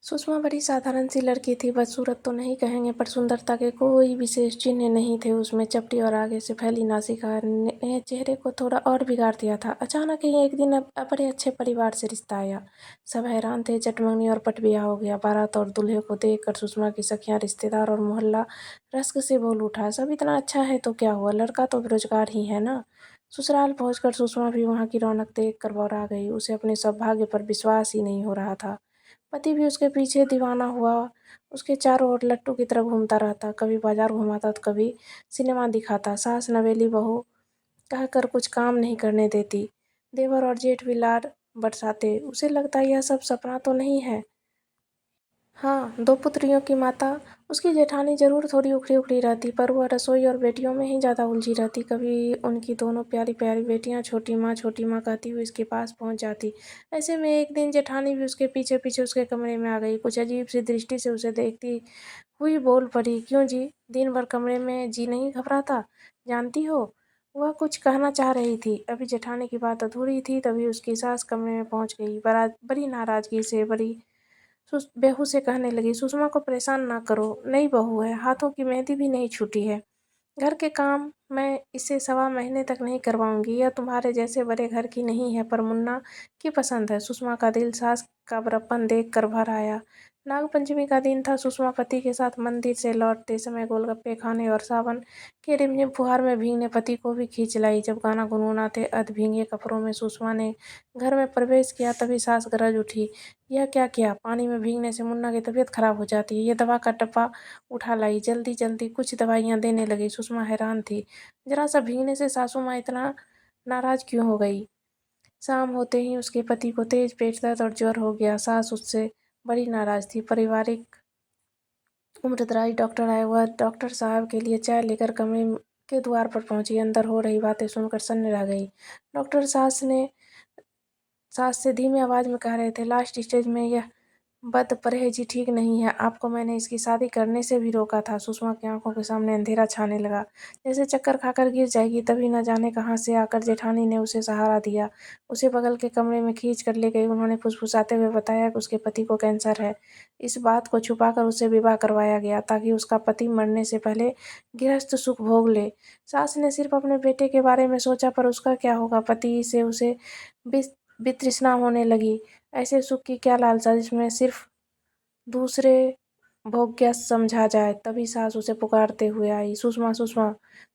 सुषमा बड़ी साधारण सी लड़की थी, बदसूरत तो नहीं कहेंगे पर सुंदरता के कोई विशेष चिन्ह नहीं थे उसमें। चपटी और आगे से फैली नासिका ने चेहरे को थोड़ा और बिगाड़ दिया था। अचानक ही एक दिन बड़े अच्छे परिवार से रिश्ता आया। सब हैरान थे, चटमंगनी और पट ब्याह हो गया। बारात और दूल्हे को देखकर सुषमा की सखियां, रिश्तेदार और मोहल्ला रश्क से बोल उठा, सब इतना अच्छा है तो क्या हुआ, लड़का तो बेरोजगार ही है ना। ससुराल पहुंचकर सुषमा भी वहां की रौनक देख कर बौरा गई। उसे अपने सौभाग्य पर विश्वास ही नहीं हो रहा था। पति भी उसके पीछे दीवाना हुआ, उसके चारों ओर लट्टू की तरह घूमता रहता। कभी बाजार घुमाता तो कभी सिनेमा दिखाता। सास नवेली बहू कहकर कुछ काम नहीं करने देती। देवर और जेठ भी लाड बरसाते। उसे लगता यह सब सपना तो नहीं है। हाँ, दो पुत्रियों की माता उसकी जेठानी जरूर थोड़ी उखड़ी उखड़ी रहती, पर वह रसोई और बेटियों में ही ज्यादा उलझी रहती। कभी उनकी दोनों प्यारी प्यारी बेटियां छोटी माँ कहती हुई उसके पास पहुंच जाती। ऐसे में एक दिन जेठानी भी उसके पीछे पीछे उसके कमरे में आ गई। कुछ अजीब सी दृष्टि से उसे देखती हुई बोल पड़ी, क्यों जी, दिन भर कमरे में जी नहीं घबराता? जानती हो, वह कुछ कहना चाह रही थी। अभी जेठानी की बात अधूरी थी, तभी उसकी सास कमरे में पहुंच गई। बड़ी नाराजगी से, बड़ी बेहू से कहने लगी, सुषमा को परेशान ना करो, नई बहू है, हाथों की मेहंदी भी नहीं छूटी है। घर के काम मैं इसे 1.25 महीने तक नहीं करवाऊंगी। यह तुम्हारे जैसे बड़े घर की नहीं है, पर मुन्ना की पसंद है। सुषमा का दिल सास का बड़प्पन देख कर भर आया। नागपंचमी का दिन था। सुषमा पति के साथ मंदिर से लौटते समय गोलगप्पे खाने और सावन के रिमझिम फुहार में भीगने पति को भी खींच लाई। जब गाना गुनगुनाते अध भींगे कपड़ों में सुषमा ने घर में प्रवेश किया, तभी सास गरज उठी, यह क्या किया? पानी में भीगने से मुन्ना की तबीयत खराब हो जाती है। ये दवा का डब्बा उठा लाई, जल्दी जल्दी कुछ दवाइयाँ देने लगी। सुषमा हैरान थी, जरा सा भीगने से सासू माँ इतना नाराज क्यों हो गई? शाम होते ही उसके पति को तेज पेट दर्द और ज्वर हो गया। सास उससे बड़ी नाराज थी। पारिवारिक उम्रदराज डॉक्टर आए। वह डॉक्टर साहब के लिए चाय लेकर कमरे के द्वार पर पहुंची। अंदर हो रही बातें सुनकर सन्न रह गई। डॉक्टर सास से धीमी आवाज में कह रहे थे, लास्ट स्टेज में यह बदपरहेजी ठीक नहीं है। आपको मैंने इसकी शादी करने से भी रोका था। सुषमा की आंखों के सामने अंधेरा छाने लगा, जैसे चक्कर खाकर गिर जाएगी। तभी न जाने कहां से आकर जेठानी ने उसे सहारा दिया, उसे बगल के कमरे में खींच कर ले गई। उन्होंने फुसफुसाते हुए बताया कि उसके पति को कैंसर है। इस बात को छुपाकर उसे विवाह करवाया गया, ताकि उसका पति मरने से पहले गृहस्थ सुख भोग ले। सास ने सिर्फ अपने बेटे के बारे में सोचा, पर उसका क्या होगा? पति से उसे वितृष्णा होने लगी। ऐसे सुख की क्या लालसा जिसमें सिर्फ दूसरे भोग्य समझा जाए। तभी सास उसे पुकारते हुए आई, सुषमा सुषमा,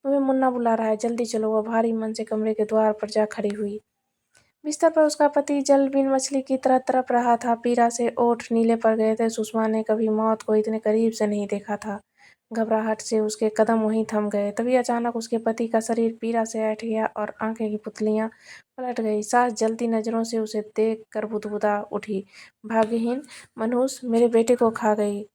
तुम्हें मुन्ना बुला रहा है, जल्दी चलो। वह भारी मन से कमरे के द्वार पर जा खड़ी हुई। बिस्तर पर उसका पति जल बिन मछली की तरह तड़प रहा था। पीड़ा से ओठ नीले पड़ गए थे। सुषमा ने कभी मौत को इतने करीब से नहीं देखा था। घबराहट से उसके कदम वहीं थम गए। तभी अचानक उसके पति का शरीर पीड़ा से ऐठ गया और आंखें की पुतलियां पलट गई। सास जलती नजरों से उसे देख कर बुदबुदा उठी, भाग्यहीन मनहूस, मेरे बेटे को खा गई।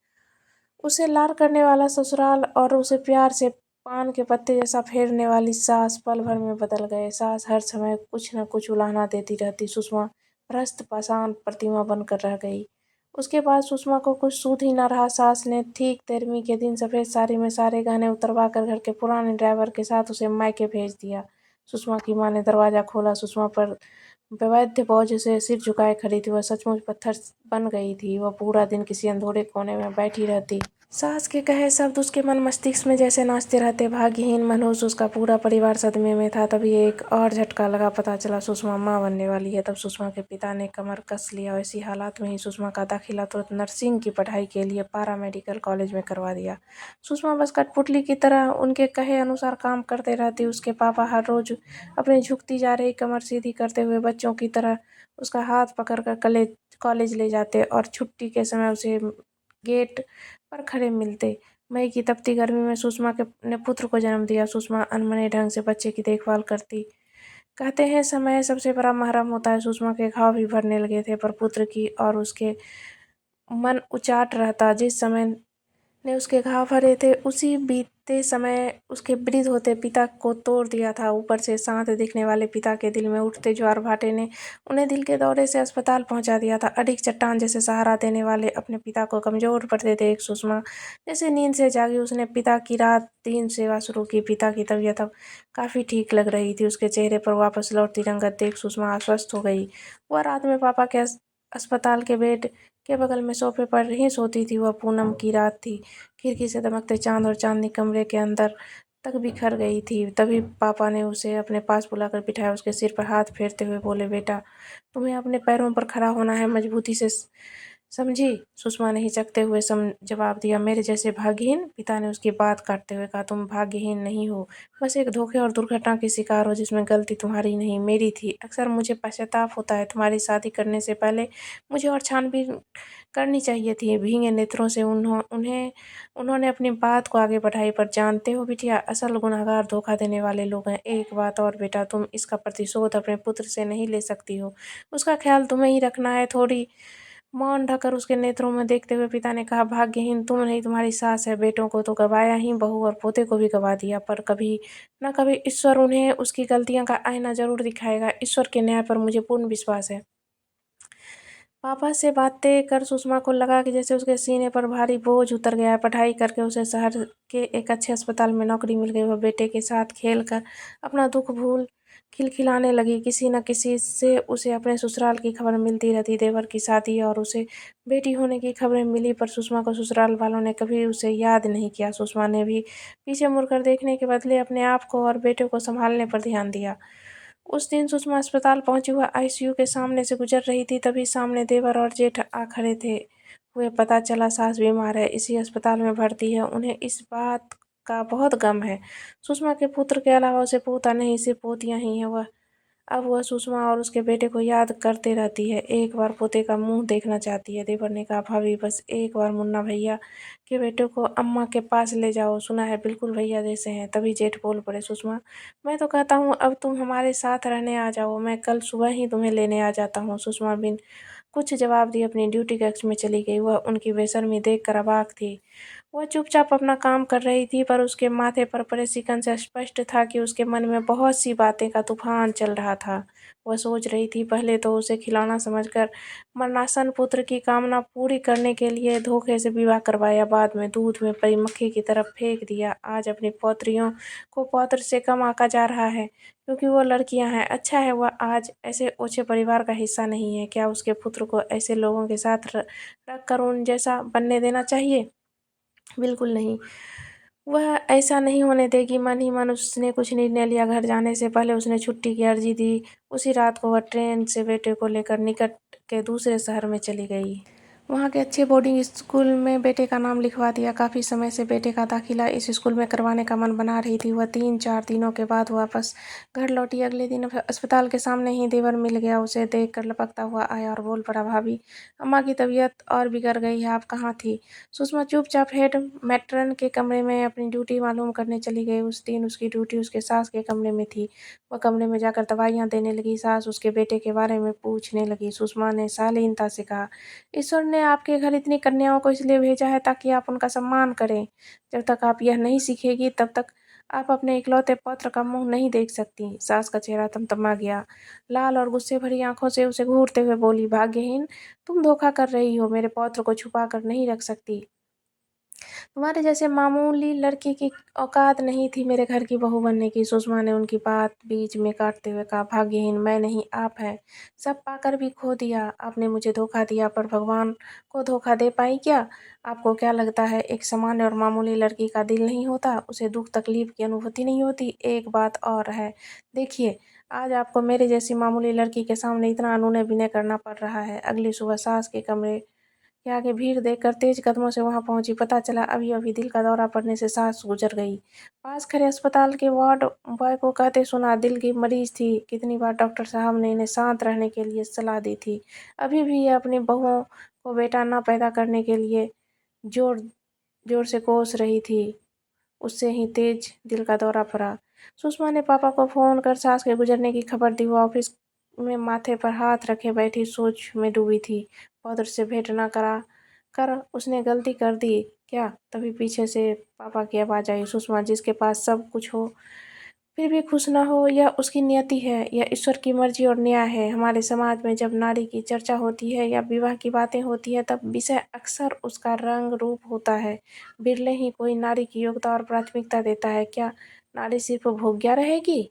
उसे लार करने वाला ससुराल और उसे प्यार से पान के पत्ते जैसा फेरने वाली सास पल भर में बदल गए। सास हर समय कुछ न कुछ उलाहना देती रहती। सुषमा प्रस्त पाषाण प्रतिमा बनकर रह गई। उसके बाद सुषमा को कुछ सूझ ही न रहा। सास ने ठीक 13वीं के दिन सफेद साड़ी में सारे गहने उतरवा कर घर के पुराने ड्राइवर के साथ उसे मायके भेज दिया। सुषमा की माँ ने दरवाजा खोला। सुषमा पर वैद्य बोझ से सिर झुकाए खड़ी थी। वह सचमुच पत्थर बन गई थी। वह पूरा दिन किसी अनथोड़े कोने में बैठी रहती। सास के कहे शब्द उसके मन मस्तिष्क में जैसे नाचते रहते। भाग्यहीन मनहूस उसका पूरा परिवार सदमे में था। तभी एक और झटका लगा, पता चला सुषमा मां बनने वाली है। तब सुषमा के पिता ने कमर कस लिया। ऐसी हालात में ही सुषमा का दाखिला तुरंत नर्सिंग की पढ़ाई के लिए पारा मेडिकल कॉलेज में करवा दिया। सुषमा बस कठपुतली की तरह उनके कहे अनुसार काम करते रहती। उसके पापा हर रोज अपनी झुकती जा रही कमर सीधी करते हुए बच्चों की तरह उसका हाथ पकड़कर कॉलेज ले जाते और छुट्टी के समय उसे गेट पर खड़े मिलते। मई की तपती गर्मी में सुषमा ने पुत्र को जन्म दिया। सुषमा अनमने ढंग से बच्चे की देखभाल करती। कहते हैं समय सबसे बड़ा महरम होता है। सुषमा के घाव भी भरने लगे थे, पर पुत्र की और उसके मन उचाट रहता। जिस समय ने उसके घाव भरे थे, उसी बीतते समय उसके वृद्ध होते पिता को तोड़ दिया था। ऊपर से शांत दिखने वाले पिता के दिल में उठते ज्वार भाटे ने उन्हें दिल के दौरे से अस्पताल पहुंचा दिया था। अडिग चट्टान जैसे सहारा देने वाले अपने पिता को कमजोर पड़ते देख सुषमा जैसे नींद से जागी। उसने पिता की रात दिन सेवा शुरू की। पिता की तबीयत अब काफी ठीक लग रही थी। उसके चेहरे पर वापस लौटती रंगत देख सुषमा आश्वस्त हो गई। वह रात में पापा के अस्पताल के बेड के बगल में सोफे पर ही सोती थी। वह पूनम की रात थी। खिड़की से दमकते चाँद और चाँदनी कमरे के अंदर तक बिखर गई थी। तभी पापा ने उसे अपने पास बुलाकर बिठाया। उसके सिर पर हाथ फेरते हुए बोले, बेटा, तुम्हें अपने पैरों पर खड़ा होना है, मजबूती से समझी। सुषमा ने हिचकते हुए जवाब दिया। मेरे जैसे भाग्यहीन? पिता ने उसकी बात काटते हुए कहा, तुम भाग्यहीन नहीं हो, बस एक धोखे और दुर्घटना की शिकार हो जिसमें गलती तुम्हारी नहीं, मेरी थी। अक्सर मुझे पश्चाताप होता है। तुम्हारी शादी करने से पहले मुझे और छानबीन करनी चाहिए थी। भीगे नेत्रों से उन्होंने अपनी बात को आगे बढ़ाई। पर जानते हो बिटिया, असल गुनहगार धोखा देने वाले लोग हैं। एक बात और बेटा, तुम इसका प्रतिशोध अपने पुत्र से नहीं ले सकती हो। उसका ख्याल तुम्हें ही रखना है। थोड़ी मौन ढककर उसके नेत्रों में देखते हुए पिता ने कहा, भाग्यहीन तुम नहीं, तुम्हारी सास है। बेटों को तो गवाया ही, बहू और पोते को भी गवा दिया, पर कभी न कभी ईश्वर उन्हें उसकी गलतियों का आईना जरूर दिखाएगा। ईश्वर के न्याय पर मुझे पूर्ण विश्वास है। पापा से बातें कर सुषमा को लगा कि जैसे उसके सीने पर भारी बोझ उतर गया है। पढ़ाई करके उसे शहर के एक अच्छे अस्पताल में नौकरी मिल गई। वह बेटे के साथ खेल कर अपना दुख भूल खिलखिलाने लगी। किसी न किसी से उसे अपने ससुराल की खबर मिलती रहती। देवर की शादी और उसे बेटी होने की खबरें मिली, पर सुषमा को ससुराल वालों ने कभी उसे याद नहीं किया। सुषमा ने भी पीछे मुड़कर देखने के बदले अपने आप को और बेटे को संभालने पर ध्यान दिया। उस दिन सुषमा अस्पताल पहुंची। वह आईसीयू के सामने से गुजर रही थी, तभी सामने देवर और जेठ आ खड़े थे हुए। पता चला सास बीमार है, इसी अस्पताल में भर्ती है। उन्हें इस बात का बहुत गम है। सुषमा के पुत्र के अलावा उसे पोता नहीं, सिर्फ पोतियां ही हैं। अब वह सुषमा और उसके बेटे को याद करते रहती है। एक बार पोते का मुंह देखना चाहती है। देवर ने कहा, भाभी बस एक बार मुन्ना भैया के बेटे को अम्मा के पास ले जाओ, सुना है बिल्कुल भैया जैसे हैं। तभी जेठ बोल पड़े, सुषमा, मैं तो कहता हूँ अब तुम हमारे साथ रहने आ जाओ, मैं कल सुबह ही तुम्हें लेने आ जाता हूँ। सुषमा बिन कुछ जवाब दिए अपनी ड्यूटी कक्ष में चली गई। वह उनकी बेशर्मी देखकर अवाक थी। वह चुपचाप अपना काम कर रही थी, पर उसके माथे पर पड़े शिकन से स्पष्ट था कि उसके मन में बहुत सी बातें का तूफान चल रहा था। वह सोच रही थी, पहले तो उसे खिलौना समझकर मरणासन पुत्र की कामना पूरी करने के लिए धोखे से विवाह करवाया, बाद में दूध में पड़ी मक्खी की तरफ फेंक दिया। आज अपनी पौत्रियों को पौत्र से कम आंका जा रहा है क्योंकि वो लड़कियां हैं। अच्छा है, वह आज ऐसे ओछे परिवार का हिस्सा नहीं है। क्या उसके पुत्र को ऐसे लोगों के साथ रख कर उन जैसा बनने देना चाहिए? बिल्कुल नहीं। वह ऐसा नहीं होने देगी। मन ही मन उसने कुछ निर्णय लिया। घर जाने से पहले उसने छुट्टी की अर्जी दी। उसी रात को वह ट्रेन से बेटे को लेकर निकट के दूसरे शहर में चली गई। वहाँ के अच्छे बोर्डिंग स्कूल में बेटे का नाम लिखवा दिया। काफ़ी समय से बेटे का दाखिला इस स्कूल में करवाने का मन बना रही थी। वह 3-4 दिनों के बाद वापस घर लौटी। अगले दिन अस्पताल के सामने ही देवर मिल गया। उसे देखकर लपकता हुआ आया और बोल पड़ा, भाभी, अम्मा की तबीयत और बिगड़ गई है, आप कहाँ थी? सुषमा चुपचाप हेड मैट्रन के कमरे में अपनी ड्यूटी मालूम करने चली गई। उस दिन उसकी ड्यूटी उसके सास के कमरे में थी। वह कमरे में जाकर दवाइयाँ देने लगी। सास उसके बेटे के बारे में पूछने लगी। सुषमा ने शालीनता से कहा, ईश्वर ने आपके घर इतनी कन्याओं को इसलिए भेजा है ताकि आप उनका सम्मान करें। जब तक आप यह नहीं सीखेगी तब तक आप अपने इकलौते पुत्र का मुंह नहीं देख सकती। सास का चेहरा तमतमा गया। लाल और गुस्से भरी आंखों से उसे घूरते हुए बोली, भाग्यहीन, तुम धोखा कर रही हो। मेरे पौत्र को छुपा कर नहीं रख सकती। तुम्हारे जैसे मामूली लड़की की औकात नहीं थी मेरे घर की बहू बनने की। सुषमा ने उनकी बात बीच में काटते हुए कहा, भाग्यहीन मैं नहीं, आप हैं। सब पाकर भी खो दिया। आपने मुझे धोखा दिया, पर भगवान को धोखा दे पाई क्या? आपको क्या लगता है एक सामान्य और मामूली लड़की का दिल नहीं होता, उसे दुख तकलीफ की अनुभूति नहीं होती? एक बात और है, देखिए, आज आपको मेरे जैसी मामूली लड़की के सामने इतना अनुनय विनय करना पड़ रहा है। अगली सुबह सास के कमरे के आगे भीड़ देखकर तेज कदमों से वहां पहुंची। पता चला अभी अभी दिल का दौरा पड़ने से सास गुजर गई। पास खड़े अस्पताल के वार्ड बॉय को कहते सुना, दिल की मरीज थी। कितनी बार डॉक्टर साहब ने इन्हें शांत रहने के लिए सलाह दी थी, अभी भी ये अपनी बहुओं को बेटा न पैदा करने के लिए जोर जोर से कोस रही थी। उससे ही तेज दिल का दौरा पड़ा। सुषमा ने पापा को फोन कर सास के गुजरने की खबर दी। वो ऑफिस में माथे पर हाथ रखे बैठी सोच में डूबी थी। पौत्र से भेंट न करा कर उसने गलती कर दी क्या? तभी पीछे से पापा की आवाज आई, सुषमा, जिसके पास सब कुछ हो फिर भी खुश ना हो, यह उसकी नियति है, यह ईश्वर की मर्जी और न्याय है। हमारे समाज में जब नारी की चर्चा होती है या विवाह की बातें होती है, तब विषय अक्सर उसका रंग रूप होता है। बिरले ही कोई नारी की योग्यता और प्राथमिकता देता है। क्या नारी सिर्फ भोग्या रहेगी?